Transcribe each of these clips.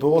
2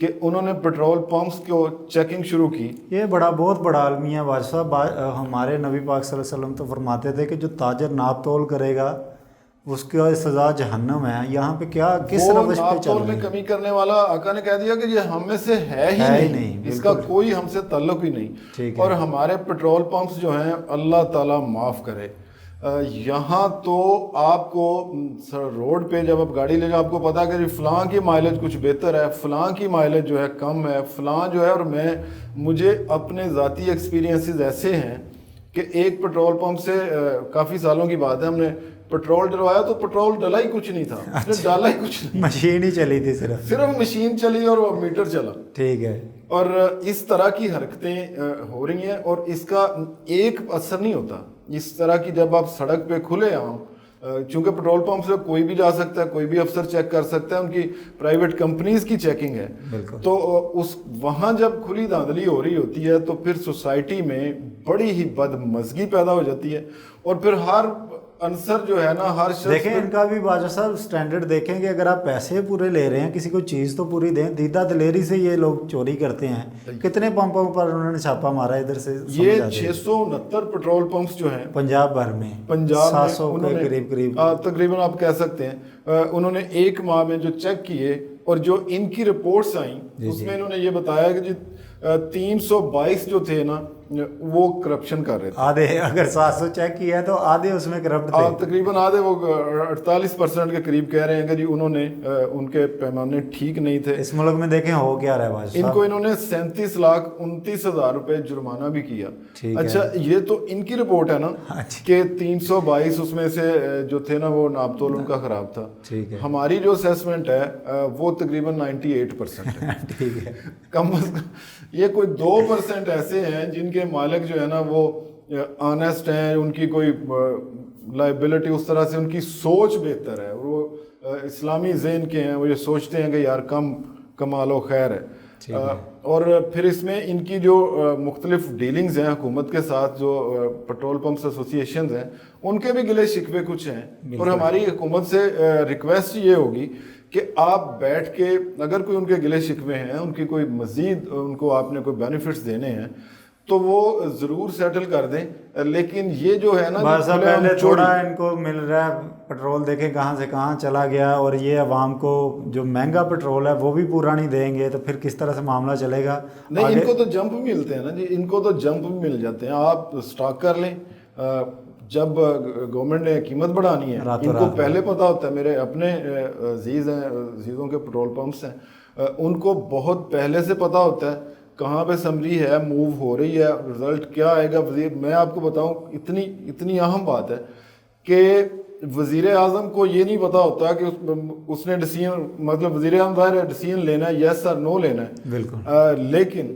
کہ انہوں نے پیٹرول پمپس کو چیکنگ شروع کی. یہ بہت بڑا المیہ ہے بادشاہ صاحب. ہمارے نبی پاک صلی اللہ علیہ وسلم تو فرماتے تھے کہ جو تاجر ناپ تول کرے گا اس کا سزا جہنم ہے. یہاں پہ کیا کس روش پہ چل رہا ہے؟ میں کمی کرنے والا آقا نے کہہ دیا کہ یہ ہم میں سے ہے ہی نہیں, اس کا کوئی ہم سے تعلق ہی نہیں. اور ہمارے پیٹرول پمپس جو ہیں اللہ تعالیٰ معاف کرے, یہاں تو آپ کو روڈ پہ جب آپ گاڑی لے جاؤ آپ کو پتا کہ فلاں کی مائلیج کچھ بہتر ہے, فلاں کی مائلیج جو ہے کم ہے, فلاں جو ہے. اور مجھے اپنے ذاتی ایکسپیرینسز ایسے ہیں کہ ایک پیٹرول پمپ سے کافی سالوں کی بات ہے, ہم نے پیٹرول ڈلوایا تو پیٹرول ڈلا ہی کچھ نہیں تھا, اس نے ڈالا ہی کچھ نہیں, مشین ہی چلی تھی, صرف مشین چلی اور وہ میٹر چلا. ٹھیک ہے. اور اس طرح کی حرکتیں ہو رہی ہیں اور اس کا ایک اثر نہیں ہوتا. اس طرح کی جب آپ سڑک پہ کھلے عام, چونکہ پیٹرول پمپ سے کوئی بھی جا سکتا ہے, کوئی بھی افسر چیک کر سکتا ہے, ان کی پرائیویٹ کمپنیز کی چیکنگ ہے, تو وہاں جب کھلی دھاندلی ہو رہی ہوتی ہے تو پھر سوسائٹی میں بڑی ہی بدمزگی پیدا ہو جاتی ہے. اور پھر ہر عنصر جو ہے نا, ہر شخص دیکھیں ان کا بھی باجا صاحب سٹینڈرڈ دیکھیں کہ اگر آپ پیسے پورے لے رہے ہیں کسی کو چیز تو پوری دیں. دیدہ دلیری سے یہ لوگ چوری کرتے ہیں. کتنے پمپوں پر انہوں نے چھاپا مارا ادھر سے؟ یہ 669 پیٹرول پمپس جو ہیں پنجاب بھر میں, 700 کے قریب تقریباً آپ کہہ سکتے ہیں. انہوں نے ایک ماہ میں جو چیک کیے اور جو ان کی رپورٹس آئیں اس میں انہوں نے یہ بتایا کہ 322 جو تھے نا وہ کرپشن کر رہے تھے. آدھے اگر 700 چیک کیا ہے تو آدھے اس میں کرپٹ تھے. تقریباً آدھے, وہ 48% کے قریب کہہ رہے ہیں کہ جی انہوں نے ان کے پیمانے ٹھیک نہیں تھے. اس ملک میں دیکھیں ہو کیا رہا ہے بھائی صاحب, ان کو انہوں نے 37,29,000 روپے جرمانہ بھی کیا. اچھا یہ تو ان کی رپورٹ ہے نا کہ 322 اس میں سے جو تھے نا وہ ناپ تول ان کا خراب تھا. ہماری جو اسیسمنٹ ہے وہ تقریباً 98% ہے. ٹھیک ہے. کم از کم یہ کوئی 2% ایسے ہیں جن کے مالک جو ہے نا وہ آنیسٹ ہیں, ان کی کوئی لائبلٹی اس طرح سے, ان کی سوچ بہتر ہے, وہ اسلامی ذہن کے ہیں, وہ یہ سوچتے ہیں کہ یار کم کما لو خیر ہے. اور پھر اس میں ان کی جو مختلف ڈیلنگز ہیں حکومت کے ساتھ, جو پیٹرول پمپس ایسوسی ایشنز ہیں, ان کے بھی گلے شکوے کچھ ہیں. اور ہماری حکومت سے ریکویسٹ یہ ہوگی کہ آپ بیٹھ کے اگر کوئی ان کے گلے شکوے ہیں, ان کی کوئی مزید ان کو آپ نے کوئی بینیفٹس دینے ہیں تو وہ ضرور سیٹل کر دیں. لیکن یہ جو ہے نا پہلے تھوڑا ان کو مل رہا ہے پیٹرول, دیکھیں کہاں سے کہاں چلا گیا, اور یہ عوام کو جو مہنگا پیٹرول ہے وہ بھی پورا نہیں دیں گے تو پھر کس طرح سے معاملہ چلے گا؟ نہیں ان کو تو جمپ ملتے ہیں نا جی, ان کو تو جمپ بھی مل جاتے ہیں. آپ سٹاک کر لیں, جب گورنمنٹ نے قیمت بڑھانی ہے ان کو پہلے پتا ہوتا ہے. میرے اپنے عزیزوں کے پیٹرول پمپس ہیں, ان کو بہت پہلے سے پتا ہوتا ہے کہاں پہ سمری ہے, موو ہو رہی ہے, رزلٹ کیا آئے گا. وزیر, میں آپ کو بتاؤں اتنی اہم بات ہے کہ وزیر اعظم کو یہ نہیں پتا ہوتا کہ اس نے ڈیسیژن, مطلب وزیر اعظم ظاہر ہے ڈیسیژن لینا ہے, یس اور نو لینا ہے. بالکل. لیکن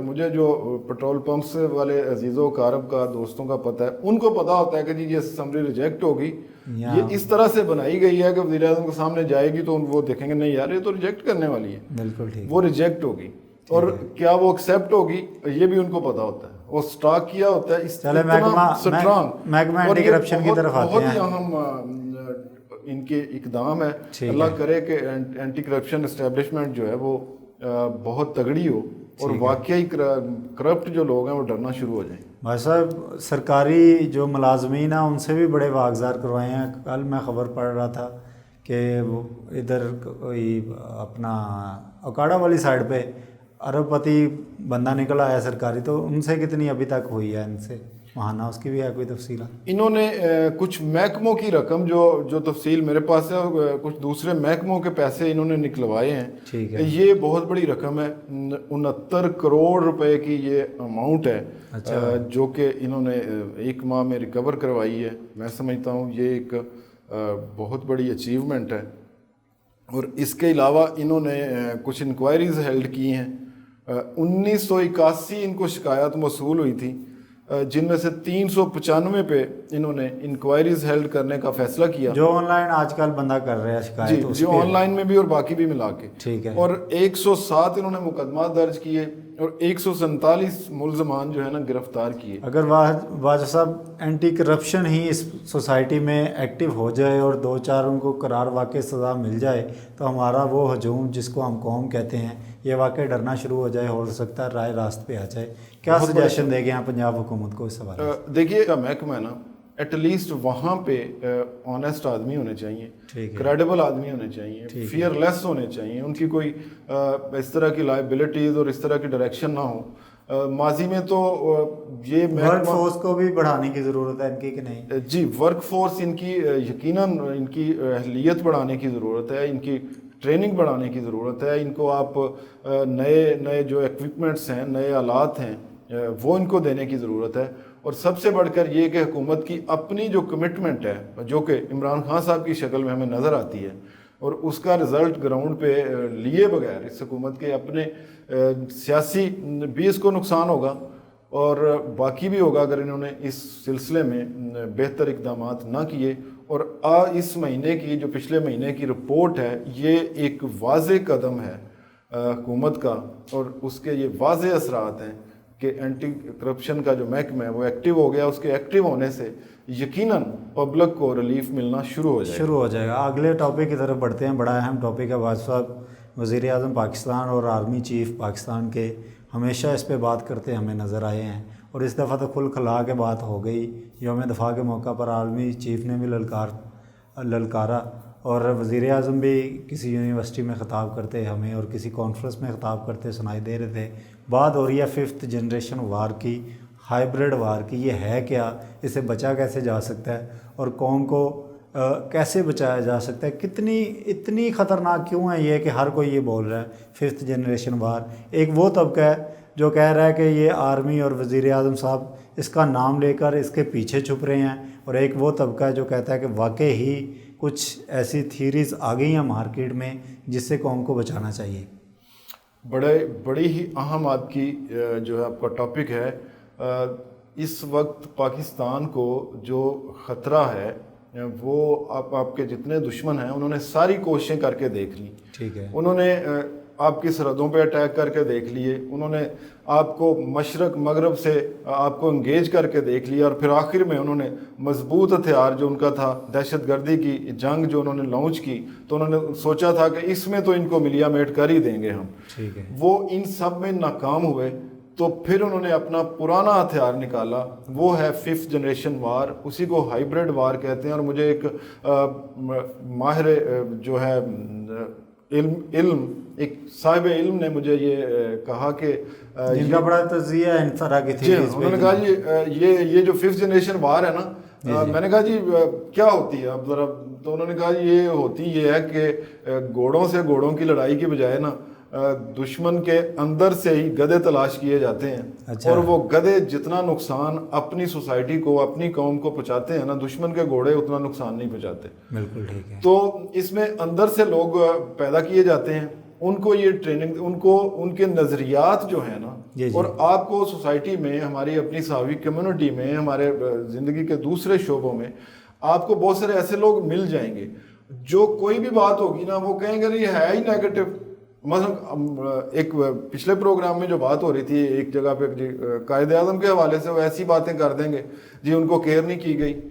مجھے جو پیٹرول پمپس والے عزیزوں کارب کا دوستوں کا پتہ ہے, ان کو پتا ہوتا ہے کہ جی یہ سمری ریجیکٹ ہوگی, یہ اس طرح سے بنائی گئی ہے کہ وزیر اعظم کے سامنے جائے گی تو وہ دیکھیں گے نہیں یار یہ تو ریجیکٹ کرنے والی ہے. بالکل ٹھیک. وہ ریجیکٹ ہوگی اور کیا وہ ایکسیپٹ ہوگی یہ بھی ان کو پتا ہوتا ہے, وہ سٹاک کیا ہوتا ہے. اس محکمہ اینٹی کرپشن کی طرف آتے ہیں. بہت ہی اہم ان کے اقدام ہے. اللہ کرے کہ اینٹی کرپشن اسٹیبلشمنٹ جو ہے وہ بہت تگڑی ہو اور واقعی کرپٹ جو لوگ ہیں وہ ڈرنا شروع ہو جائیں. بھائی صاحب سرکاری جو ملازمین ہیں ان سے بھی بڑے واگزار کروائے ہیں. کل میں خبر پڑھ رہا تھا کہ وہ ادھر کوئی اپنا اکاڑا والی سائڈ پہ ارب پتی بندہ نکلا ہے سرکاری, تو ان سے کتنی ابھی تک ہوئی ہے ان سے ماہانہ, اس کی بھی ہے کوئی تفصیل؟ انہوں نے کچھ محکموں کی رقم جو تفصیل میرے پاس ہے, کچھ دوسرے محکموں کے پیسے انہوں نے نکلوائے ہیں. ٹھیک ہے. یہ بہت بڑی رقم ہے, 69 کروڑ روپے کی یہ اماؤنٹ ہے. جو کہ انہوں نے ایک ماہ میں ریکور کروائی ہے. میں سمجھتا ہوں یہ ایک بہت بڑی اچیومنٹ ہے. اور اس کے علاوہ انہوں نے کچھ انکوائریز ہیلڈ کی ہیں. 1981 ان کو شکایات موصول ہوئی تھی, جن میں سے 395 پہ انہوں نے انکوائریز ہیلڈ کرنے کا فیصلہ کیا. جو آن لائن آج کل بندہ کر رہے ہیں شکایت, جو آن لائن میں بھی اور باقی بھی ملا کے. ٹھیک ہے. اور 107 انہوں نے مقدمات درج کیے اور 147 ملزمان جو ہے نا گرفتار کیے. اگر واجد صاحب اینٹی کرپشن ہی اس سوسائٹی میں ایکٹیو ہو جائے اور 2-4 ان کو قرار واقع سزا مل جائے تو ہمارا وہ ہجوم جس کو ہم قوم کہتے ہیں یہ واقع ڈرنا شروع ہو جائے, ہو سکتا ہے رائے راست پہ آ جائے. کیا سجیشن دیں گے آپ پنجاب حکومت کو اس حوالے سے؟ دیکھیے کا محکمہ ہے نا, ایٹ لیسٹ وہاں پہ آنیسٹ آدمی ہونے چاہیے, کریڈیبل آدمی ہونے چاہیے, فیئر لیس ہونے چاہیے, ان کی کوئی اس طرح کی لائبلٹیز اور اس طرح کی ڈائریکشن نہ ہو. ماضی میں تو یہ ورک فورس کو بھی بڑھانے کی ضرورت ہے ان کی کہ نہیں؟ جی, ورک فورس ان کی یقیناً ان کی اہلیت بڑھانے کی ضرورت ہے, ان کی ٹریننگ بڑھانے کی ضرورت ہے. ان کو آپ نئے جو ایکوپمنٹس ہیں, نئے آلات ہیں, وہ ان کو دینے کی ضرورت ہے. اور سب سے بڑھ کر یہ کہ حکومت کی اپنی جو کمٹمنٹ ہے جو کہ عمران خان صاحب کی شکل میں ہمیں نظر آتی ہے, اور اس کا رزلٹ گراؤنڈ پہ لیے بغیر اس حکومت کے اپنے سیاسی بھی اس کو نقصان ہوگا اور باقی بھی ہوگا اگر انہوں نے اس سلسلے میں بہتر اقدامات نہ کیے. اور اس مہینے کی جو پچھلے مہینے کی رپورٹ ہے یہ ایک واضح قدم ہے حکومت کا, اور اس کے یہ واضح اثرات ہیں کہ اینٹی کرپشن کا جو محکمہ ہے وہ ایکٹیو ہو گیا. اس کے ایکٹیو ہونے سے یقیناً پبلک کو ریلیف ملنا شروع ہو جائے گا. اگلے ٹاپک کی طرف بڑھتے ہیں. بڑا اہم ٹاپک ہے واجد صاحب. وزیر اعظم پاکستان اور آرمی چیف پاکستان کے ہمیشہ اس پہ بات کرتے ہمیں نظر آئے ہیں, اور اس دفعہ تو کھل کھلا کے بات ہو گئی. یوم دفاع کے موقع پر آرمی چیف نے بھی للکارا, اور وزیر اعظم بھی کسی یونیورسٹی میں خطاب کرتے ہمیں اور کسی کانفرنس میں خطاب کرتے سنائی دے رہے تھے. بات ہو رہی ہے 5th جنریشن وار کی, ہائیبرڈ وار کی. یہ ہے کیا, اسے بچا کیسے جا سکتا ہے, اور قوم کو کیسے بچایا جا سکتا ہے؟ اتنی خطرناک کیوں ہے یہ کہ ہر کوئی یہ بول رہا ہے 5th جنریشن وار؟ ایک وہ طبقہ ہے جو کہہ رہا ہے کہ یہ آرمی اور وزیر اعظم صاحب اس کا نام لے کر اس کے پیچھے چھپ رہے ہیں, اور ایک وہ طبقہ ہے جو کہتا ہے کہ واقعی ہی کچھ ایسی تھیریز آ گئی ہیں مارکیٹ میں جس سے قوم کو بچانا چاہیے. بڑی ہی اہم آپ کی جو ہے آپ کا ٹاپک ہے. اس وقت پاکستان کو جو خطرہ ہے وہ آپ کے جتنے دشمن ہیں انہوں نے ساری کوششیں کر کے دیکھ لی. ٹھیک ہے, انہوں نے آپ کی سرحدوں پہ اٹیک کر کے دیکھ لیے, انہوں نے آپ کو مشرق مغرب سے آپ کو انگیج کر کے دیکھ لیا, اور پھر آخر میں انہوں نے مضبوط ہتھیار جو ان کا تھا دہشت گردی کی جنگ جو انہوں نے لانچ کی, تو انہوں نے سوچا تھا کہ اس میں تو ان کو ملیا میٹ کر ہی دیں گے ہم. ٹھیک ہے, وہ ان سب میں ناکام ہوئے. تو پھر انہوں نے اپنا پرانا ہتھیار نکالا, وہ ہے 5th جنریشن وار. اسی کو ہائیبرڈ وار کہتے ہیں. اور مجھے ایک ماہر جو ہے علم ایک صاحب علم نے مجھے یہ کہا کہ جن کا بڑا تجزیہ ہے ان طرح کی تھی, انہوں نے کہا جی یہ جو 5th جنریشن وار ہے نا, میں نے کہا جی کیا ہوتی ہے اب ذرا, تو انہوں نے کہا یہ ہوتی یہ ہے کہ گھوڑوں کی لڑائی کی بجائے نا دشمن کے اندر سے ہی گدھے تلاش کیے جاتے ہیں. اور وہ گدھے جتنا نقصان اپنی سوسائٹی کو اپنی قوم کو پہنچاتے ہیں نا, دشمن کے گھوڑے اتنا نقصان نہیں پہنچاتے. بالکل ٹھیک ہے. تو اس میں اندر سے لوگ پیدا کیے جاتے ہیں, ان کو یہ ٹریننگ, ان کے نظریات جو ہیں نا, اور آپ کو سوسائٹی میں ہماری اپنی ساوی کمیونٹی میں ہمارے زندگی کے دوسرے شعبوں میں آپ کو بہت سارے ایسے لوگ مل جائیں گے جو کوئی بھی بات ہوگی نا وہ کہیں گے یہ ہے ہی نیگیٹو. مثلا ایک پچھلے پروگرام میں جو بات ہو رہی تھی ایک جگہ پہ جی قائد اعظم کے حوالے سے وہ ایسی باتیں کر دیں گے جی ان کو کیئر نہیں کی گئی.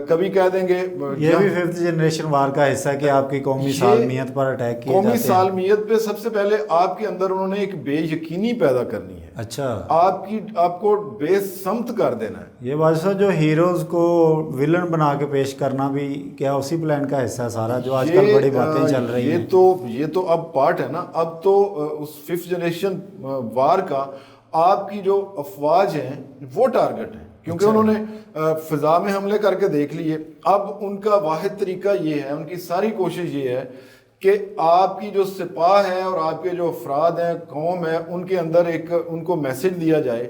کبھی کہہ دیں گے یہ بھی 5th جنریشن وار کا حصہ ہے کہ آپ کی قومی سالمیت پر اٹیک کیے جاتے ہیں. قومی سالمیت پہ سب سے پہلے آپ کے اندر انہوں نے ایک بے یقینی پیدا کرنی ہے. اچھا, آپ کو بے سمت کر دینا ہے. یہ بادشاہ جو ہیروز کو ولن بنا کے پیش کرنا بھی کیا اسی پلان کا حصہ ہے سارا جو آج کل بڑی باتیں چل رہی ہیں؟ یہ تو اب پارٹ ہے نا. اب تو اس 5th جنریشن وار کا آپ کی جو افواج ہیں وہ ٹارگٹ ہیں, کیونکہ انہوں نے فضا میں حملے کر کے دیکھ لیے. اب ان کا واحد طریقہ یہ ہے, ان کی ساری کوشش یہ ہے کہ آپ کی جو سپاہ ہے اور آپ کے جو افراد ہیں, قوم ہے, ان کے اندر ان کو میسج دیا جائے,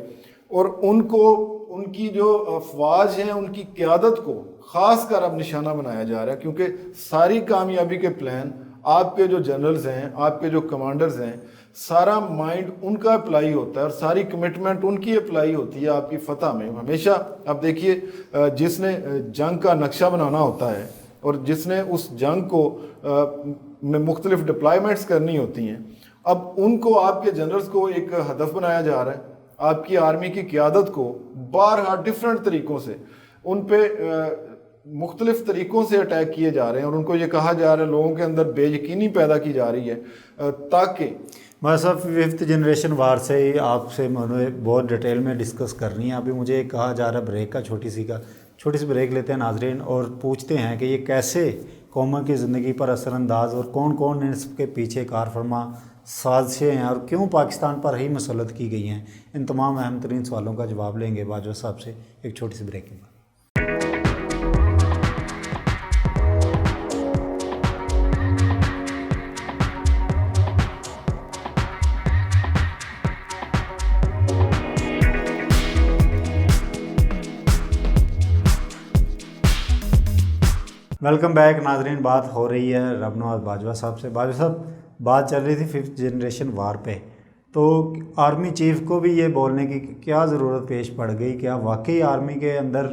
اور ان کی جو افواج ہیں ان کی قیادت کو خاص کر اب نشانہ بنایا جا رہا ہے. کیونکہ ساری کامیابی کے پلان آپ کے جو جنرلز ہیں, آپ کے جو کمانڈرز ہیں, سارا مائنڈ ان کا اپلائی ہوتا ہے اور ساری کمٹمنٹ ان کی اپلائی ہوتی ہے آپ کی فتح میں. ہمیشہ اب دیکھیے جس نے جنگ کا نقشہ بنانا ہوتا ہے اور جس نے اس جنگ کو میں مختلف ڈپلائمنٹس کرنی ہوتی ہیں, اب ان کو آپ کے جنرلز کو ایک ہدف بنایا جا رہا ہے، آپ کی آرمی کی قیادت کو بارہا ڈفرینٹ طریقوں سے ان پہ مختلف طریقوں سے اٹیک کیے جا رہے ہیں، اور ان کو یہ کہا جا رہا ہے، لوگوں کے اندر بے یقینی پیدا کی جا رہی ہے تاکہ بس اب 5th جنریشن وار سے ہی آپ سے مجھے بہت ڈیٹیل میں ڈسکس کرنی ہے۔ ابھی مجھے کہا جا رہا ہے بریک کا، چھوٹی سی بریک لیتے ہیں ناظرین، اور پوچھتے ہیں کہ یہ کیسے قوموں کی زندگی پر اثر انداز اور کون کون اس کے پیچھے کار فرما سازشیں ہیں اور کیوں پاکستان پر ہی مسلط کی گئی ہیں۔ ان تمام اہم ترین سوالوں کا جواب لیں گے باجوہ صاحب سے ایک چھوٹی سی بریک کے بعد۔ ویلکم بیک ناظرین، بات ہو رہی ہے رب نواز باجوہ صاحب سے۔ باجوہ صاحب، بات چل رہی تھی 5th جنریشن وار پہ، تو آرمی چیف کو بھی یہ بولنے کی کیا ضرورت پیش پڑ گئی؟ کیا واقعی آرمی کے اندر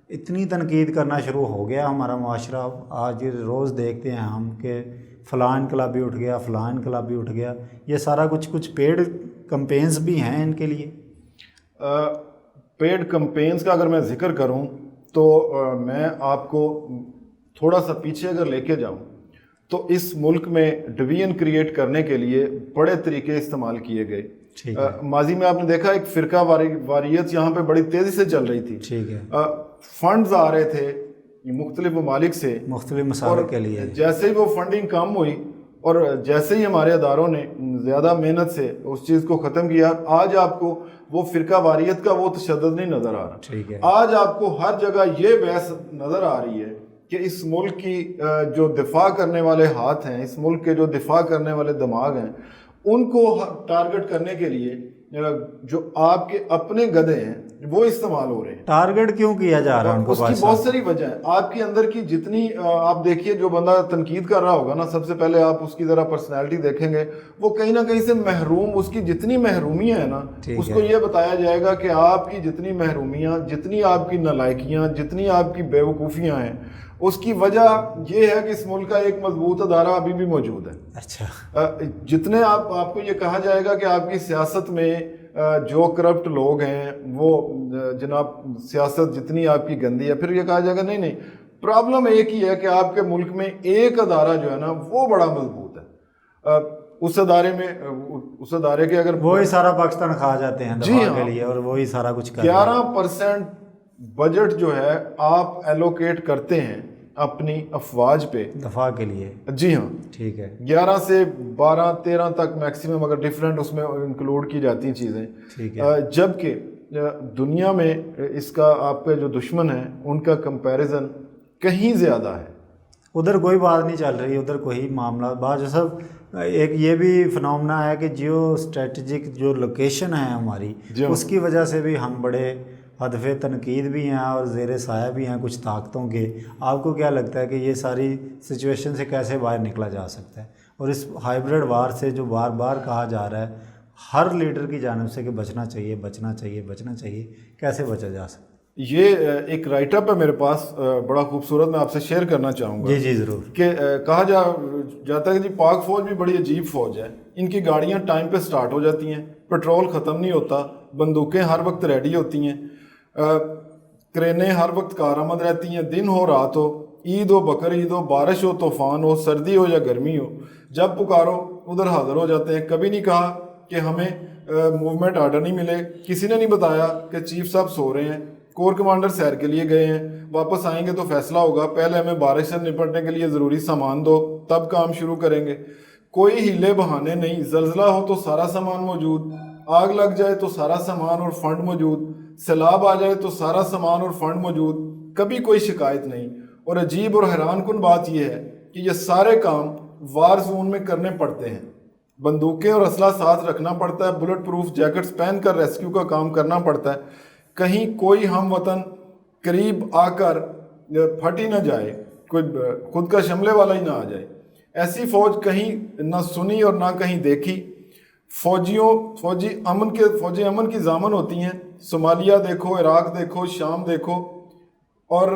اتنی تنقید کرنا شروع ہو گیا ہمارا معاشرہ؟ آج روز دیکھتے ہیں ہم کہ فلاں انقلابی اٹھ گیا، فلاں انقلابی اٹھ گیا، یہ سارا کچھ پیڈ کمپینز بھی ہیں ان کے لیے؟ پیڈ کمپینز کا اگر میں ذکر کروں تو میں آپ کو تھوڑا سا پیچھے اگر لے کے جاؤں تو اس ملک میں ڈویژن کریٹ کرنے کے لیے بڑے طریقے استعمال کیے گئے۔ ماضی میں آپ نے دیکھا ایک فرقہ واریت یہاں پہ بڑی تیزی سے چل رہی تھی، ٹھیک ہے، فنڈز آ رہے تھے مختلف ممالک سے مختلف مسائل کے لیے، جیسے ہی وہ فنڈنگ کم ہوئی اور جیسے ہی ہمارے اداروں نے زیادہ محنت سے اس چیز کو ختم کیا، آج آپ کو وہ فرقہ واریت کا وہ تشدد نہیں نظر آ رہا۔ ٹھیک ہے، آج آپ کو ہر جگہ یہ بحث نظر آ رہی ہے کہ اس ملک کی جو دفاع کرنے والے ہاتھ ہیں، اس ملک کے جو دفاع کرنے والے دماغ ہیں، ان کو ٹارگٹ کرنے کے لیے جو آپ کے اپنے گدھے ہیں وہ استعمال ہو رہے ہیں۔ ٹارگٹ کیوں کیا جا رہا ہے ان کو؟ اس کی بہت ساری وجہ ہے۔ آپ کے اندر کی جتنی آپ دیکھیے، جو بندہ تنقید کر رہا ہوگا نا، سب سے پہلے آپ اس کی ذرا پرسنالٹی دیکھیں گے، وہ کہیں نہ کہیں سے محروم، اس کی جتنی محرومیاں ہیں نا، اس کو یہ بتایا جائے گا کہ آپ کی جتنی محرومیاں، جتنی آپ کی نالائکیاں، جتنی آپ کی بے وقوفیاں ہیں، اس کی وجہ یہ ہے کہ اس ملک کا ایک مضبوط ادارہ ابھی بھی موجود ہے۔ اچھا، جتنے آپ کو یہ کہا جائے گا کہ آپ کی سیاست میں جو کرپٹ لوگ ہیں، وہ جناب سیاست جتنی آپ کی گندی ہے، پھر یہ کہا جائے گا نہیں، پرابلم ایک ہی ہے کہ آپ کے ملک میں ایک ادارہ جو ہے نا وہ بڑا مضبوط ہے۔ اس ادارے کے اگر وہی سارا پاکستان کھا جاتے ہیں دفاع کے لیے، اور وہی سارا کچھ کر 11% بجٹ جو ہے آپ ایلوکیٹ کرتے ہیں اپنی افواج پہ دفاع کے لیے۔ جی ہاں، ٹھیک ہے، 11 سے 12-13 تک میکسیمم، اگر ڈیفرنٹ اس میں انکلوڈ کی جاتی ہیں چیزیں، ٹھیک ہے، جبکہ دنیا میں اس کا آپ کے جو دشمن ہیں ان کا کمپیریزن کہیں زیادہ ہے۔ ادھر کوئی بات نہیں چل رہی، ادھر کوئی معاملہ۔ باجوہ صاحب، ایک یہ بھی فنومنا ہے کہ جیو اسٹریٹجک جو لوکیشن ہے ہماری، اس کی وجہ سے بھی ہم بڑے ہدف تنقید بھی ہیں اور زیر سایہ بھی ہیں کچھ طاقتوں کے۔ آپ کو کیا لگتا ہے کہ یہ ساری سچویشن سے کیسے باہر نکلا جا سکتا ہے؟ اور اس ہائیبرڈ وار سے جو بار بار کہا جا رہا ہے ہر لیڈر کی جانب سے کہ بچنا چاہیے، بچنا چاہیے، بچنا چاہیے، کیسے بچا جا سکتا ہے؟ یہ ایک رائٹ اپ ہے میرے پاس، بڑا خوبصورت، میں آپ سے شیئر کرنا چاہوں گا۔ جی ضرور۔ کہ کہا جاتا ہے کہ جی پاک فوج بھی بڑی عجیب فوج ہے، ان کی گاڑیاں ٹائم پہ سٹارٹ ہو جاتی ہیں، پیٹرول ختم نہیں ہوتا، بندوقیں ہر وقت ریڈی ہوتی ہیں، کرینیں ہر وقت کارآمد رہتی ہیں، دن ہو رات ہو، عید ہو بقرعید ہو، بارش ہو طوفان ہو، سردی ہو یا گرمی ہو، جب پکارو ادھر حاضر ہو جاتے ہیں۔ کبھی نہیں کہا کہ ہمیں موومنٹ آرڈر نہیں ملے، کسی نے نہیں بتایا کہ چیف صاحب سو رہے ہیں، کور کمانڈر سیر کے لیے گئے ہیں، واپس آئیں گے تو فیصلہ ہوگا، پہلے ہمیں بارش سے نپٹنے کے لیے ضروری سامان دو تب کام شروع کریں گے۔ کوئی ہیلے بہانے نہیں، زلزلہ ہو تو سارا سامان موجود، آگ لگ جائے تو سارا سامان اور فنڈ موجود، سیلاب آ جائے تو سارا سامان اور فنڈ موجود، کبھی کوئی شکایت نہیں۔ اور عجیب اور حیران کن بات یہ ہے کہ یہ سارے کام وار زون میں کرنے پڑتے ہیں، بندوقیں اور اسلحہ ساتھ رکھنا پڑتا ہے، بلٹ پروف جیکٹس پہن کر ریسکیو کا کام کرنا پڑتا ہے، کہیں کوئی ہم وطن قریب آ کر پھٹ ہی نہ جائے، کوئی خود کا شملے والا ہی نہ آ جائے۔ ایسی فوج کہیں نہ سنی اور نہ کہیں دیکھی۔ فوجی امن کی ضامن ہوتی ہیں، صومالیہ دیکھو، عراق دیکھو، شام دیکھو، اور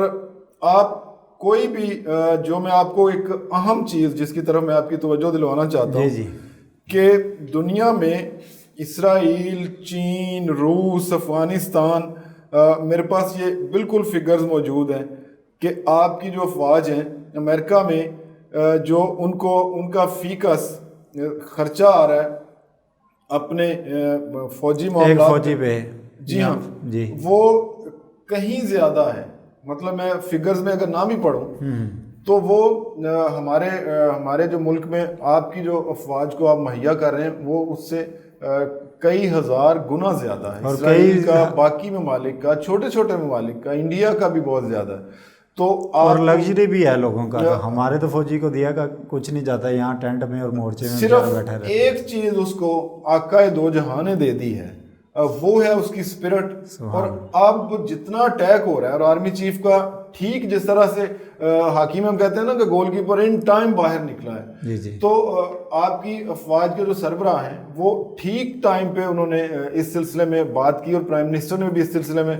آپ کوئی بھی جو میں آپ کو ایک اہم چیز جس کی طرف میں آپ کی توجہ دلوانا چاہتا ہوں کہ دنیا میں اسرائیل، چین، روس، افغانستان، میرے پاس یہ بالکل فگرز موجود ہیں کہ آپ کی جو افواج ہیں امریکہ میں جو ان کا فیکس خرچہ آ رہا ہے اپنے فوجی معاملات، ایک فوجی پہ، جی ہاں جی، وہ کہیں زیادہ ہے. مطلب میں فگرز میں اگر نام ہی پڑھوں تو وہ ہمارے جو ملک میں آپ کی جو افواج کو آپ مہیا کر رہے ہیں وہ اس سے کئی ہزار گنا زیادہ ہے. اسرائیل کا، باقی ممالک کا، چھوٹے چھوٹے ممالک کا، انڈیا کا بھی بہت زیادہ ہے. تو اور لگژری بھی ہے لوگوں کا. تو ہمارے تو فوجی کو دیا کا کچھ نہیں جاتا، یہاں ٹینٹ میں اور مورچے میں صرف بیٹھا رہتا. ایک چیز اس کو آقائے دو جہاں نے دے دی ہے، وہ ہے اس کی اسپرٹ. اور اب جتنا اٹیک ہو رہا ہے، اور آرمی چیف کا ٹھیک جس طرح سے ہاکی میں ہم کہتے ہیں نا کہ گول کیپر ان ٹائم باہر نکلا ہے، تو آپ کی افواج کے جو سربراہ ہیں وہ ٹھیک ٹائم پہ انہوں نے اس سلسلے میں بات کی، اور پرائم منسٹر نے بھی اس سلسلے میں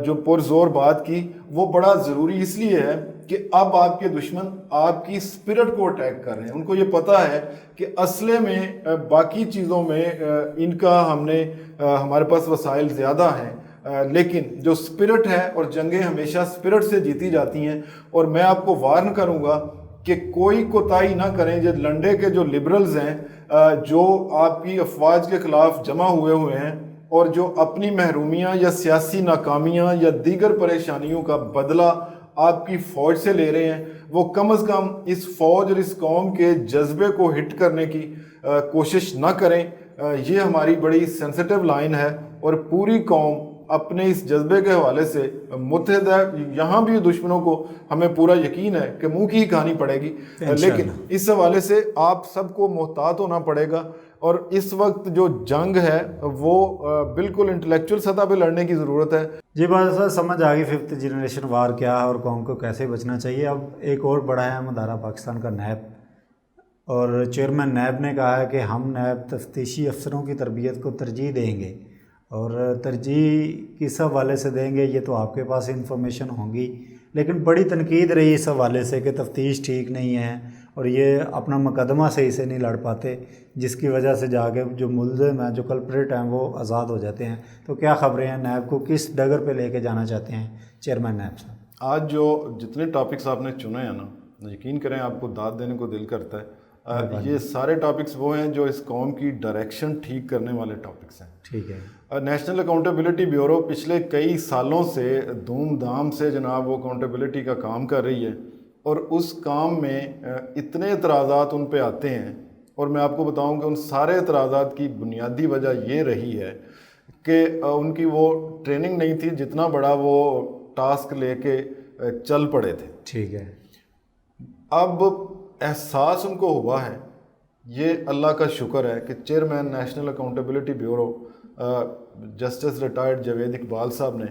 جو پرزور بات کی. وہ بڑا ضروری اس لیے ہے کہ اب آپ کے دشمن آپ کی اسپرٹ کو اٹیک کر رہے ہیں. ان کو یہ پتا ہے کہ اسلحے میں، باقی چیزوں میں ان کا ہمارے پاس وسائل زیادہ ہیں، لیکن جو اسپرٹ ہے، اور جنگیں ہمیشہ اسپرٹ سے جیتی جاتی ہیں. اور میں آپ کو وارن کروں گا کہ کوئی کوتاہی نہ کریں. جو لنڈے کے جو لبرلز ہیں جو آپ کی افواج کے خلاف جمع ہوئے ہیں، اور جو اپنی محرومیاں یا سیاسی ناکامیاں یا دیگر پریشانیوں کا بدلہ آپ کی فوج سے لے رہے ہیں، وہ کم از کم اس فوج اور اس قوم کے جذبے کو ہٹ کرنے کی کوشش نہ کریں. یہ ہماری بڑی سینسٹیو لائن ہے، اور پوری قوم اپنے اس جذبے کے حوالے سے متحد ہے. یہاں بھی دشمنوں کو ہمیں پورا یقین ہے کہ منہ کی ہی کہانی پڑے گی، لیکن اس حوالے سے آپ سب کو محتاط ہونا پڑے گا. اور اس وقت جو جنگ ہے وہ بالکل انٹلیکچوئل سطح پہ لڑنے کی ضرورت ہے. جی بات سر سمجھ آ گئی 5th جنریشن وار کیا ہے اور قوم کو کیسے بچنا چاہیے. اب ایک اور بڑا اہم ادارہ پاکستان کا نیب، اور چیئرمین نیب نے کہا ہے کہ ہم نیب تفتیشی افسروں کی تربیت کو ترجیح دیں گے. اور ترجیح کس حوالے سے دیں گے یہ تو آپ کے پاس انفارمیشن ہوں گی، لیکن بڑی تنقید رہی اس حوالے سے کہ تفتیش ٹھیک نہیں ہے اور یہ اپنا مقدمہ صحیح سے نہیں لڑ پاتے، جس کی وجہ سے جا کے جو ملزم ہیں، جو کلپریٹ ہیں، وہ آزاد ہو جاتے ہیں. تو کیا خبریں ہیں، نیب کو کس ڈگر پہ لے کے جانا چاہتے ہیں چیئرمین نیب صاحب؟ آج جو جتنے ٹاپکس آپ نے چنے ہیں نا، یقین کریں آپ کو داد دینے کو دل کرتا ہے. یہ سارے ٹاپکس وہ ہیں جو اس قوم کی ڈائریکشن ٹھیک کرنے والے ٹاپکس ہیں. ٹھیک ہے. نیشنل اکاؤنٹیبلٹی بیورو پچھلے کئی سالوں سے دھوم دھام سے جناب وہ اکاؤنٹیبلٹی کا کام کر رہی ہے، اور اس کام میں اتنے اعتراضات ان پہ آتے ہیں. اور میں آپ کو بتاؤں کہ ان سارے اعتراضات کی بنیادی وجہ یہ رہی ہے کہ ان کی وہ ٹریننگ نہیں تھی جتنا بڑا وہ ٹاسک لے کے چل پڑے تھے. ٹھیک ہے. اب احساس ان کو ہوا ہے، یہ اللہ کا شکر ہے کہ chairman national accountability bureau justice retired Javed Iqbal صاحب نے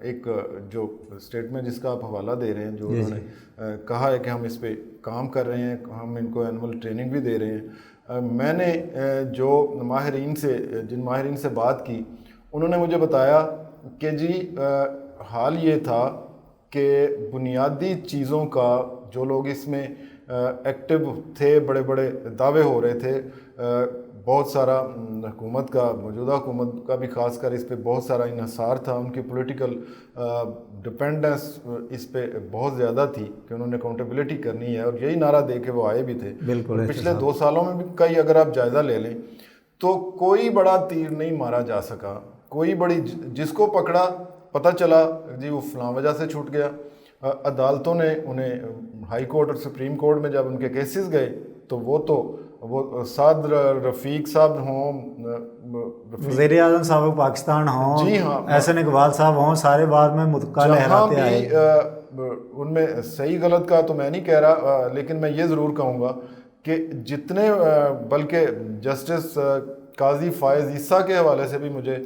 ایک جو اسٹیٹمنٹ جس کا آپ حوالہ دے رہے ہیں، جو انہوں نے کہا ہے کہ ہم اس پہ کام کر رہے ہیں، ہم ان کو اینول ٹریننگ بھی دے رہے ہیں. میں نے جن ماہرین سے بات کی، انہوں نے مجھے بتایا کہ جی حال یہ تھا کہ بنیادی چیزوں کا جو لوگ اس میں ایکٹیو تھے، بڑے بڑے دعوے ہو رہے تھے، بہت سارا حکومت کا، موجودہ حکومت کا بھی خاص کر اس پہ بہت سارا انحصار تھا، ان کی پولیٹیکل ڈپینڈنس اس پہ بہت زیادہ تھی کہ انہوں نے اکاؤنٹیبلٹی کرنی ہے، اور یہی نعرہ دے کے وہ آئے بھی تھے. بالکل. پچھلے 2 سالوں میں بھی کئی اگر آپ جائزہ لے لیں تو کوئی بڑا تیر نہیں مارا جا سکا. کوئی بڑی جس کو پکڑا پتہ چلا جی وہ فلاں وجہ سے چھوٹ گیا. عدالتوں نے انہیں ہائی کورٹ اور سپریم کورٹ میں جب ان کے کیسز گئے تو وہ سعد رفیق صاحب ہوں، وزیر اعظم صاحب پاکستان ہوں، جی ہاں، احسن اقبال صاحب ہوں، سارے بعد میں متقا لہراتے آئے. ان میں صحیح غلط کا تو میں نہیں کہہ رہا، لیکن میں یہ ضرور کہوں گا کہ جتنے، بلکہ جسٹس قاضی فائز عیسیٰ کے حوالے سے بھی مجھے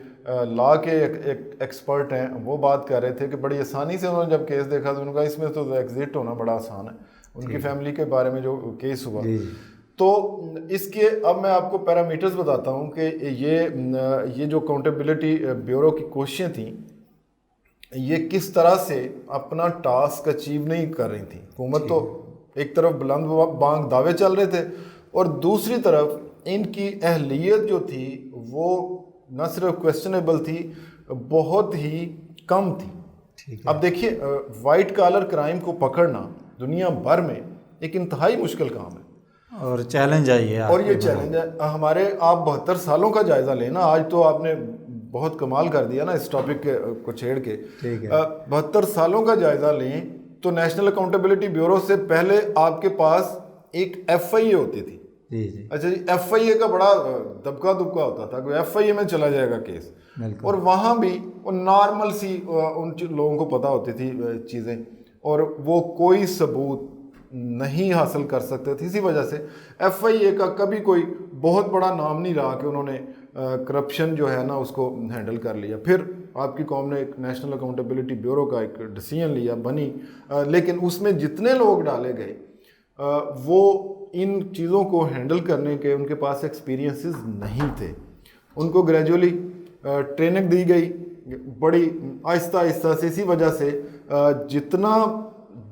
لا کے ایک ایکسپرٹ ہیں، وہ بات کر رہے تھے کہ بڑی آسانی سے انہوں نے جب کیس دیکھا تو انہوں نے کہا اس میں تو ایگزٹ ہونا بڑا آسان ہے. ان کی فیملی کے بارے میں جو کیس ہوا، تو اس کے اب میں آپ کو پیرامیٹرز بتاتا ہوں کہ یہ جو اکاؤنٹیبلٹی بیورو کی کوششیں تھیں، یہ کس طرح سے اپنا ٹاسک اچیو نہیں کر رہی تھیں. حکومت تو ایک طرف بلند بانگ دعوے چل رہے تھے، اور دوسری طرف ان کی اہلیت جو تھی وہ نہ صرف کویسچنیبل تھی، بہت ہی کم تھی. اب دیکھیے وائٹ کالر کرائم کو پکڑنا دنیا بھر میں ایک انتہائی مشکل کام ہے اور چیلنج ہے یہ. اور یہ چیلنج ہے ہمارے. آپ 72 سالوں کا جائزہ لینا، آج تو آپ نے بہت کمال کر دیا نا اس ٹاپک کو چھیڑ کے. 72 سالوں کا جائزہ لیں تو نیشنل اکاؤنٹیبلٹی بیورو سے پہلے آپ کے پاس ایک ایف آئی اے ہوتی تھی. اچھا جی، ایف آئی اے کا بڑا دبکا ہوتا تھا کہ ایف آئی اے میں چلا جائے گا کیس، اور وہاں بھی وہ نارمل سی ان لوگوں کو پتہ ہوتی تھی چیزیں، اور وہ کوئی ثبوت نہیں حاصل کر سکتے تھے. اسی وجہ سے ایف آئی اے کا کبھی کوئی بہت بڑا نام نہیں رہا کہ انہوں نے کرپشن جو ہے نا اس کو ہینڈل کر لیا. پھر آپ کی قوم نے ایک نیشنل اکاؤنٹیبلٹی بیورو کا ایک ڈیسیژن لیا، بنی، لیکن اس میں جتنے لوگ ڈالے گئے وہ ان چیزوں کو ہینڈل کرنے کے ان کے پاس ایکسپیرینسز نہیں تھے. ان کو گریجولی ٹریننگ دی گئی بڑی آہستہ آہستہ سے. اسی وجہ سے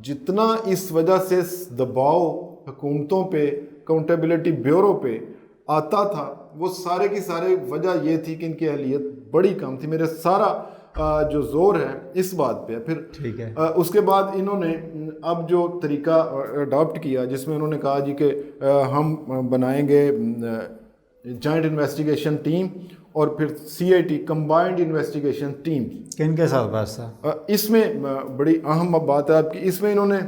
جتنا اس وجہ سے دباؤ حکومتوں پہ، اکاؤنٹیبلٹی بیورو پہ آتا تھا، وہ سارے کی سارے وجہ یہ تھی کہ ان کی اہلیت بڑی کم تھی. میرے سارا جو زور ہے اس بات پہ. پھر اس کے بعد انہوں نے اب جو طریقہ اڈاپٹ کیا جس میں انہوں نے کہا جی کہ ہم بنائیں گے جوائنٹ انویسٹیگیشن ٹیم اور پھر C I T combined investigation team. کن کے ساتھ بات تھا اس میں؟ بڑی اہم بات ہے آپ کی. اس میں انہوں نے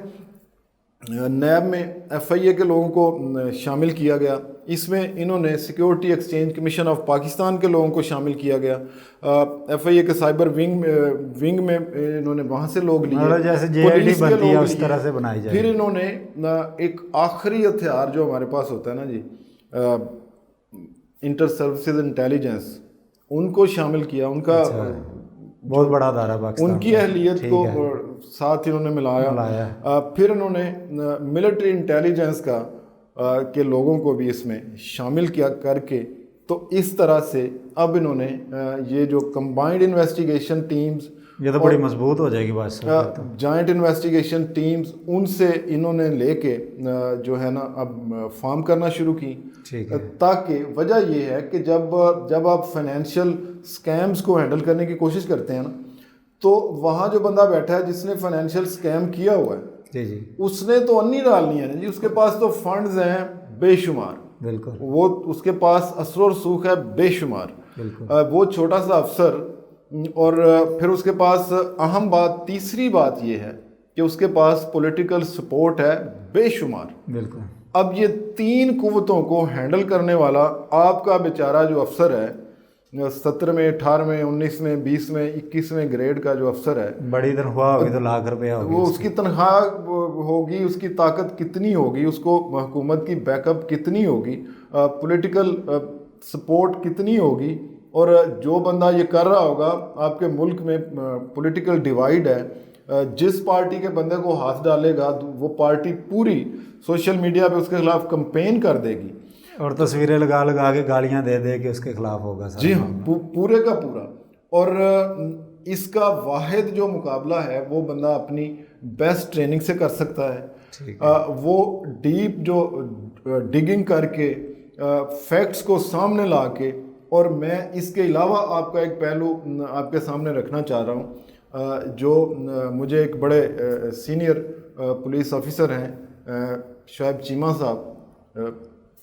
نیب میں ایف آئی اے کے لوگوں کو شامل کیا گیا. اس میں انہوں نے security exchange commission of Pakistan کے لوگوں کو شامل کیا گیا. ایف آئی اے کے سائبر ونگ میں انہوں نے وہاں سے لوگ لیے، جیسے جے آئی ڈی بنتی ہے اس طرح سے بنائی جائے. پھر انہوں نے ایک آخری ہتھیار جو ہمارے پاس ہوتا ہے نا جی، انٹر سروسز انٹیلیجنس، ان کو شامل کیا. ان کا بہت بڑا ادارہ پاکستان، ان کی اہلیت کو ساتھ انہوں نے ملایا. پھر انہوں نے ملٹری انٹیلیجنس کے لوگوں کو بھی اس میں شامل کیا کر کے، تو اس طرح سے اب انہوں نے یہ جو کمبائنڈ انویسٹیگیشن ٹیمز، یہ تو بڑی مضبوط ہو جائے گی بات، جوائنٹ انویسٹیگیشن ٹیمز، ان سے انہوں نے لے کے جو ہے نا اب فارم کرنا شروع کی. تاکہ وجہ یہ ہے کہ جب آپ فائنینشیل سکیمز کو ہینڈل کرنے کی کوشش کرتے ہیں نا، تو وہاں جو بندہ بیٹھا ہے جس نے فائنینشیل سکیم کیا ہوا ہے اس نے تو انی ڈالنی ہے نا جی. اس کے پاس تو فنڈز ہیں بے شمار، بالکل، وہ اس کے پاس اثر و رسوخ ہے بے شمار. وہ چھوٹا سا افسر، اور پھر اس کے پاس اہم بات، تیسری بات یہ ہے کہ اس کے پاس پولیٹیکل سپورٹ ہے بے شمار. بالکل. اب یہ تین قوتوں کو ہینڈل کرنے والا آپ کا بیچارہ جو افسر ہے، 17ویں 18ویں 19ویں 20ویں 21ویں گریڈ کا جو افسر ہے، بڑی تنخواہ ہوگی تو لاکھ روپیہ ہوگی، وہ اس کی تنخواہ ہوگی، اس کی طاقت کتنی ہوگی، اس کو حکومت کی بیک اپ کتنی ہوگی، پولیٹیکل سپورٹ کتنی ہوگی. اور جو بندہ یہ کر رہا ہوگا، آپ کے ملک میں پولیٹیکل ڈیوائیڈ ہے، جس پارٹی کے بندے کو ہاتھ ڈالے گا وہ پارٹی پوری سوشل میڈیا پہ اس کے خلاف کمپین کر دے گی اور تصویریں لگا کے گالیاں دے کے اس کے خلاف ہوگا. جی ہاں، پورے کا پورا. اور اس کا واحد جو مقابلہ ہے وہ بندہ اپنی بیسٹ ٹریننگ سے کر سکتا ہے. وہ ڈیپ جو ڈگنگ کر کے فیکٹس کو سامنے لا کے. اور میں اس کے علاوہ آپ کا ایک پہلو آپ کے سامنے رکھنا چاہ رہا ہوں، جو مجھے ایک بڑے سینئر پولیس آفیسر ہیں شعیب چیمہ صاحب،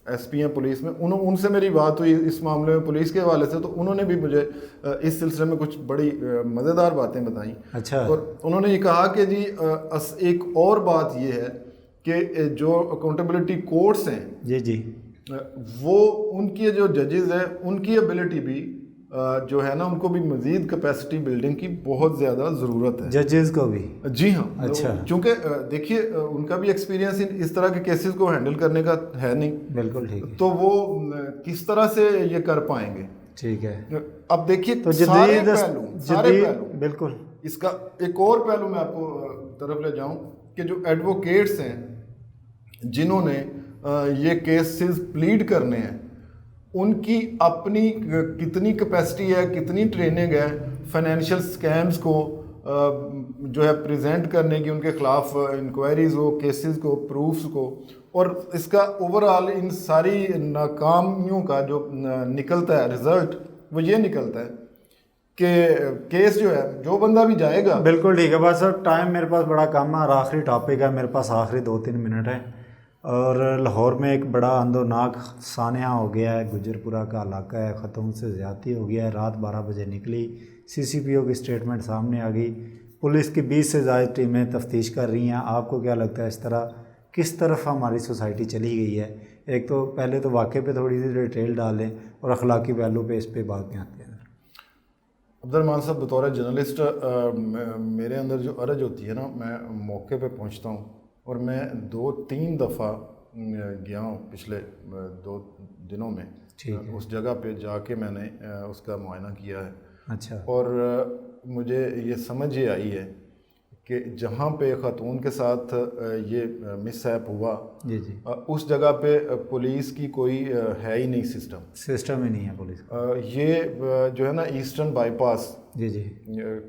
ایس پی ہیں پولیس میں، ان سے میری بات ہوئی اس معاملے میں پولیس کے حوالے سے، تو انہوں نے بھی مجھے اس سلسلے میں کچھ بڑی مزیدار باتیں بتائیں. اچھا. اور انہوں نے یہ کہا کہ جی ایک اور بات یہ ہے کہ جو اکاؤنٹیبلٹی کورٹس ہیں، جی وہ ان کی جو ججز ہیں ان کی ایبلٹی بھی جو ہے نا ان کو بھی مزید کیپیسٹی بلڈنگ کی بہت زیادہ ضرورت ہے. ججز کو بھی؟ جی ہاں. اچھا. چونکہ دیکھیے ان کا بھی ایکسپیرینس اس طرح کے کیسز کو ہینڈل کرنے کا ہے نہیں. بالکل ٹھیک ہے. تو وہ کس طرح سے یہ کر پائیں گے؟ ٹھیک ہے. اب دیکھیے سارے پہلو، بالکل. اس کا ایک اور پہلو میں آپ کو طرف لے جاؤں کہ جو ایڈوکیٹس ہیں جنہوں نے یہ کیسز پلیڈ کرنے ہیں، ان کی اپنی کتنی کیپیسٹی ہے، کتنی ٹریننگ ہے فائنینشیل سکیمز کو جو ہے پریزنٹ کرنے کی، ان کے خلاف انکوائریز ہو، کیسز کو، پروفز کو، اور اس کا اوور آل ان ساری ناکامیوں کا جو نکلتا ہے رزلٹ وہ یہ نکلتا ہے کہ کیس جو ہے جو بندہ بھی جائے گا. بالکل ٹھیک ہے. بس اب ٹائم میرے پاس بڑا کم ہے اور آخری ٹاپک ہے میرے پاس، آخری 2-3 منٹ ہے. اور لاہور میں ایک بڑا اندوناک سانحہ ہو گیا ہے. گجرپورہ کا علاقہ ہے، خاتون سے زیادتی ہو گیا ہے. رات 12 بجے نکلی، سی سی پی او کی اسٹیٹمنٹ سامنے آ گئی. پولیس کی 20 سے زائد ٹیمیں تفتیش کر رہی ہیں. آپ کو کیا لگتا ہے اس طرح کس طرف ہماری سوسائٹی چلی گئی ہے؟ ایک تو پہلے تو واقعے پہ تھوڑی سی ڈیٹیل ڈالیں اور اخلاقی پہلو پہ اس پہ بات میں آتے ہیں. عبد الرحمٰن صاحب، بطور جرنلسٹ میرے اندر جو ارج ہوتی ہے نا، میں موقع پہ پہنچتا ہوں اور میں 2-3 دفعہ گیا ہوں پچھلے 2 دنوں میں اس جگہ پہ جا کے میں نے اس کا معائنہ کیا ہے. اچھا. اور مجھے یہ سمجھ یہ آئی ہے کہ جہاں پہ خاتون کے ساتھ یہ مس ہیپ ہوا، جی اس جگہ پہ پولیس کی کوئی ہے ہی نہیں، سسٹم ہی نہیں ہے پولیس کا. یہ جو ہے نا ایسٹرن بائی پاس جی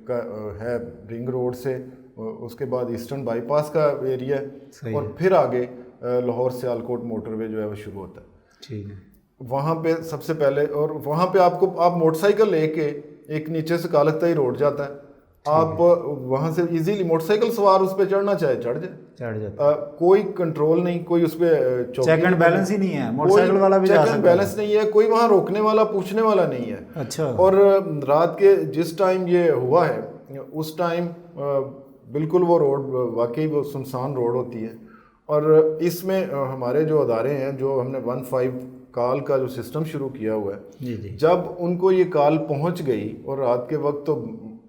کا ہے، رنگ روڈ سے، اس کے بعد ایسٹرن بائی پاس کا ایریا ہے، اور پھر آگے لاہور سیالکوٹ موٹر وے جو ہے وہ شروع ہوتا ہے. ٹھیک ہے. وہاں پہ سب سے پہلے، اور وہاں پہ آپ موٹر سائیکل لے کے ایک نیچے سے کالکتائی روڈ جاتا ہے، آپ وہاں سے ایزیلی موٹر سائیکل سوار اس پہ چڑھنا چاہے چڑھ جائے، کوئی کنٹرول نہیں، کوئی اس پہ چیک اینڈ بیلنس ہی نہیں ہے. موٹر سائیکل والا بھی جا سکتا ہے، بیلنس نہیں ہے، کوئی وہاں روکنے والا پوچھنے والا نہیں ہے. اچھا. اور رات کے جس ٹائم یہ ہوا ہے اس ٹائم بالکل وہ روڈ واقعی وہ سنسان روڈ ہوتی ہے. اور اس میں ہمارے جو ادارے ہیں، جو ہم نے 15 کال کا جو سسٹم شروع کیا ہوا ہے، جب ان کو یہ کال پہنچ گئی اور رات کے وقت، تو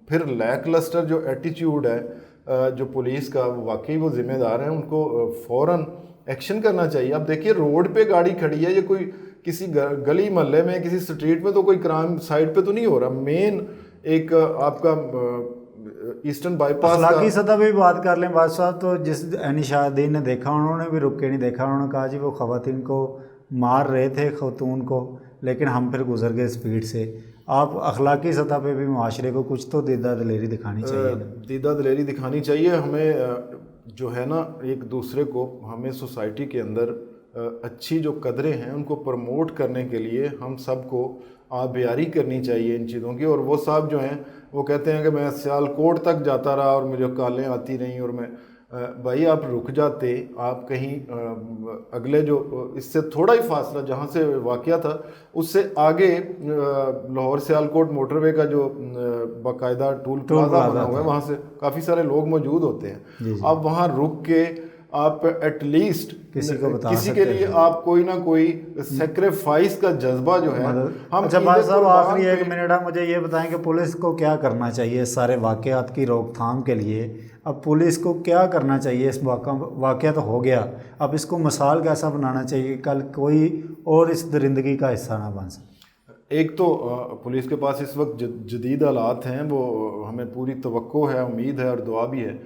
پھر لیک لسٹر جو ایٹیچیوڈ ہے جو پولیس کا، وہ واقعی وہ ذمہ دار ہیں، ان کو فوراً ایکشن کرنا چاہیے. اب دیکھیے روڈ پہ گاڑی کھڑی ہے، یہ کوئی کسی گلی محلے میں کسی اسٹریٹ میں تو کوئی کرائم سائٹ پہ تو نہیں ہو رہا. مین ایک آپ کا ایسٹرن بائی پاس اخلاقی سطح پہ بھی بات کر لیں بادشاہ صاحب، تو جس نشاءالدین نے دیکھا انہوں نے بھی رک کے نہیں دیکھا. انہوں نے کہا جی وہ خواتین کو مار رہے تھے، خاتون کو، لیکن ہم پھر گزر گئے اسپیڈ سے. آپ اخلاقی سطح پہ بھی معاشرے کو کچھ تو دیدہ دلیری دکھانی چاہیے. دیدہ دلیری دکھانی چاہیے. ہمیں جو ہے نا ایک دوسرے کو، ہمیں سوسائٹی کے اندر اچھی جو قدریں ہیں ان کو پروموٹ کرنے کے لیے ہم سب کو آبیاری کرنی چاہیے ان چیزوں کی. اور وہ صاحب جو ہیں وہ کہتے ہیں کہ میں سیالکوٹ تک جاتا رہا اور مجھے کالیں آتی رہیں، اور میں بھائی آپ رک جاتے، آپ کہیں اگلے جو اس سے تھوڑا ہی فاصلہ جہاں سے واقعہ تھا اس سے آگے لاہور سیالکوٹ موٹر وے کا جو باقاعدہ ٹول پلازا بنا ہوا ہے، وہاں سے کافی سارے لوگ موجود ہوتے ہیں. آپ وہاں رک کے آپ ایٹ لیسٹ کسی کے لیے آپ کوئی نہ کوئی سیکریفائس کا جذبہ جو ہے. اچھا بھائی صاحب، آخری 1 منٹ ہے، مجھے یہ بتائیں کہ پولیس کو کیا کرنا چاہیے اس سارے واقعات کی روک تھام کے لیے؟ اب پولیس کو کیا کرنا چاہیے؟ اس واقعہ تو ہو گیا، اب اس کو مثال کیسا بنانا چاہیے کل کوئی اور اس درندگی کا حصہ نہ بن سکے؟ ایک تو پولیس کے پاس اس وقت جدید آلات ہیں، وہ ہمیں پوری توقع ہے، امید ہے اور دعا بھی ہے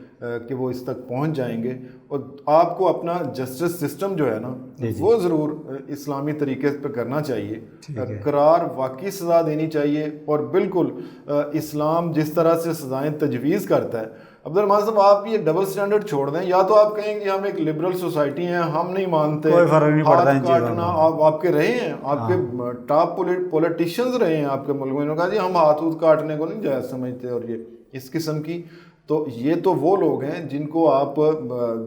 کہ وہ اس تک پہنچ جائیں گے. اور آپ کو اپنا جسٹس سسٹم جو ہے نا وہ ضرور اسلامی طریقے پہ کرنا چاہیے، قرار واقعی سزا دینی چاہیے. اور بالکل اسلام جس طرح سے سزائیں تجویز کرتا ہے، عبد الرحمٰن صاحب آپ یہ ڈبل سٹینڈرڈ چھوڑ دیں. یا تو آپ کہیں گے ہم ایک لبرل سوسائٹی ہیں، ہم نہیں مانتے، کوئی فرق نہیں پڑتا ان چیزوں کاٹنا آپ کے رہے ہیں، آپ کے ٹاپ پولیٹیشینز رہے ہیں آپ کے ملک میں، انہوں نے کہا جی ہم ہاتھ کاٹنے کو نہیں جائز سمجھتے. اور یہ اس قسم کی، تو یہ تو وہ لوگ ہیں جن کو آپ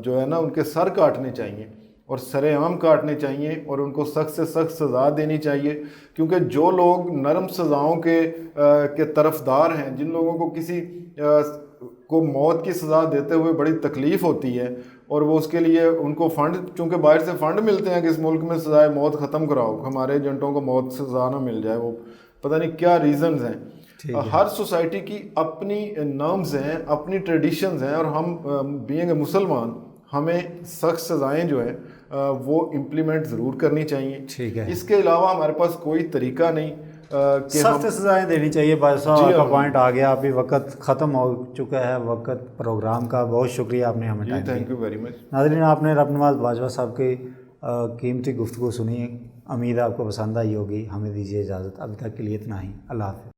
جو ہے نا ان کے سر کاٹنے چاہیے اور سر عام کاٹنے چاہیے، اور ان کو سخت سے سخت سزا دینی چاہیے. کیونکہ جو لوگ نرم سزاؤں کے طرفدار ہیں، جن لوگوں کو کسی کو موت کی سزا دیتے ہوئے بڑی تکلیف ہوتی ہے، اور وہ اس کے لیے ان کو فنڈ، چونکہ باہر سے فنڈ ملتے ہیں کہ اس ملک میں سزائے موت ختم کراؤ، ہمارے ایجنٹوں کو موت سے سزا نہ مل جائے، وہ پتہ نہیں کیا ریزنز ہیں. ہر سوسائٹی کی اپنی نارمز ہیں، اپنی ٹریڈیشنز ہیں، اور ہم بینگ اے مسلمان ہمیں سخت سزائیں جو ہیں وہ امپلیمنٹ ضرور کرنی چاہیے. اس کے علاوہ ہمارے پاس کوئی طریقہ نہیں. سخت سزائیں دینی چاہیے. بھائی صاحب کا پوائنٹ آ گیا، ابھی وقت ختم ہو چکا ہے، وقت پروگرام کا. بہت شکریہ آپ نے ہمیں ٹائم دیا. Thank you very much. ناظرین، آپ نے رب نواز باجوہ صاحب کی قیمتی گفتگو سنی، امید آپ کو پسند آئی ہوگی. ہمیں دیجیے اجازت، ابھی تک کے لیے اتنا ہی. اللہ حافظ.